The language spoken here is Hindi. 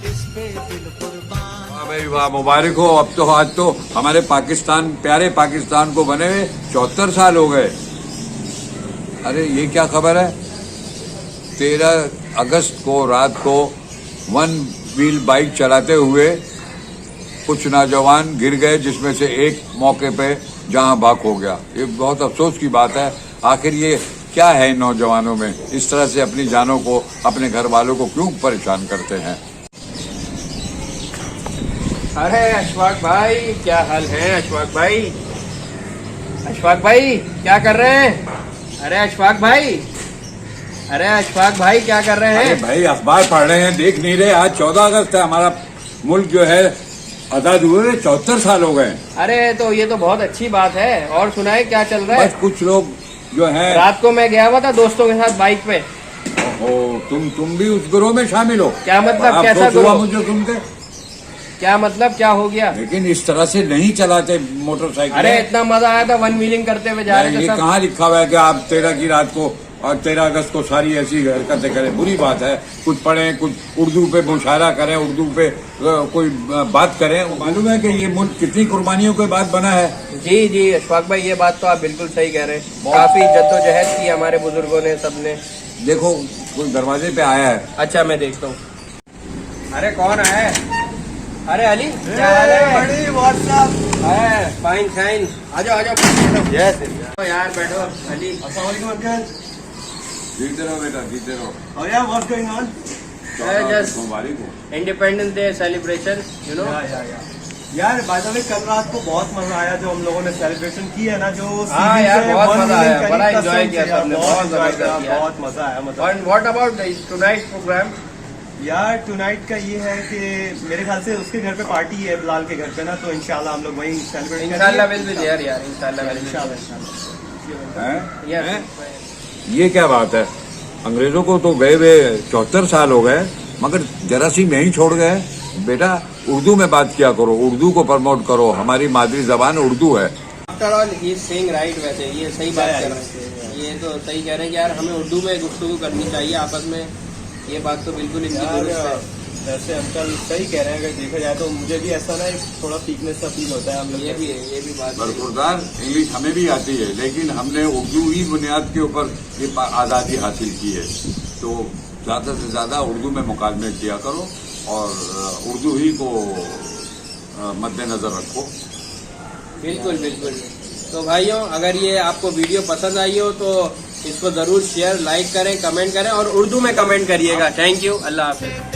वाह भाई वाह, मुबारक हो। अब तो आज तो हमारे पाकिस्तान, प्यारे पाकिस्तान को बने हुए 74 साल हो गए। अरे ये क्या खबर है, 13 अगस्त को रात को वन व्हील बाइक चलाते हुए कुछ नौजवान गिर गए, जिसमें से एक मौके पे जहां भाग हो गया। ये बहुत अफसोस की बात है। आखिर ये क्या है इन नौजवानों में, इस तरह से अपनी जानों को, अपने घर वालों को क्यों परेशान करते हैं। अरे अशफाक भाई, क्या हाल है अशफाक भाई? अशफाक भाई क्या कर रहे हैं? अरे अशफाक भाई, अरे अशफाक भाई क्या कर रहे अरे हैं? भाई अखबार पढ़ रहे हैं, देख नहीं रहे? आज 14 अगस्त है, हमारा मुल्क जो है आजाद हुए 74 साल हो गए। अरे तो ये तो बहुत अच्छी बात है। और सुनाए क्या चल रहा है? बस कुछ लोग जो है, रात को मैं गया हुआ था दोस्तों के साथ बाइक पे। ओहो, तुम भी उस गिरोह में शामिल हो? क्या मतलब? बड़ा कैसा अफसोस हुआ गिरोह? मुझे सुन के। क्या मतलब, क्या हो गया? लेकिन इस तरह से नहीं चलाते मोटरसाइकिल। अरे इतना मजा आया था वन व्हीलिंग करते हुए जा रहे ये थे सब। कहाँ लिखा हुआ है कि आप 13 की रात को और 13 अगस्त को सारी ऐसी हरकतें करें? बुरी बात है। कुछ पढ़ें, कुछ उर्दू पे मुशायरा करें, उर्दू पे कोई बात करें। मालूम है कि ये मुल्क कितनी कुर्बानियों के बाद बना है। जी जी अशफाक भाई, ये बात तो आप बिल्कुल सही कह रहे हैं। काफी जद्दोजहद की हमारे बुजुर्गों ने, सबने। देखो कोई दरवाजे पे आया है। अच्छा मैं देखता हूँ। अरे कौन है? अरे अली, क्या हाल है? बड़ी व्हाट्सएप। है फाइन फाइन। आ जाओ आ जाओ, बैठो। यार बैठो अली। अस्सलाम वालेकुम अंकल। जीते रहो बेटा, जीते रहो। और यार व्हाट्स गोइंग ऑन? just- मुबारक हो। Independence day celebration, you know. यार बाय द वे कल रात को बहुत मजा आया जो हम लोगों ने सेलिब्रेशन की है ना, जो हाँ सीरीज यार, है, बहुत One मजा Million आया, करी, बड़ा कसम enjoy से किया यार, सबने, बहुत बहुत enjoy जबरदस्त किया, किया। बहुत मजा आया मतलब। And what about tonight programme? यार टुनाइट का ये है कि मेरे ख्याल से उसके घर पे पार्टी है, बिलाल के घर पे ना, तो इंशाल्लाह हम लोग वहीं सेलिब्रेट इंशाल्लाह विल बी देयर यार, इंशाल्लाह विल बी इंशाल्लाह। हैं? देयर। ये क्या बात है? अंग्रेजों को तो गए हुए 74 साल हो गए, मगर जरा सी नहीं छोड़ गए। बेटा उर्दू में बात किया करो, उर्दू को प्रमोट करो। हमारी मादरी जबान उर्दू है। After all he is saying right. वैसे ये सही बात कर रहे हैं, ये तो सही कह रहे हैं कि यार हमें उर्दू में गुफ्तगू करनी चाहिए आपस में। ये बात तो बिल्कुल इनकी दुरुस्त है। वैसे अंकल सही कह रहे हैं, अगर देखा जाए तो मुझे भी ऐसा ना एक थोड़ा वीकनेस सा फील होता है हम लोग। ये भी है, ये भी बात है। बरखुरदार इंग्लिश हमें भी आती है, लेकिन हमने उर्दू ही बुनियाद के ऊपर ये आज़ादी हासिल की है। तो ज़्यादा से ज़्यादा उर्दू में मुकालमे किया करो और उर्दू ही को मद्देनज़र रखो। बिल्कुल बिल्कुल। तो भाइयों, अगर ये आपको वीडियो पसंद आई हो तो इसको ज़रूर शेयर, लाइक करें, कमेंट करें और उर्दू में कमेंट करिएगा। थैंक यू, अल्लाह हाफिज़।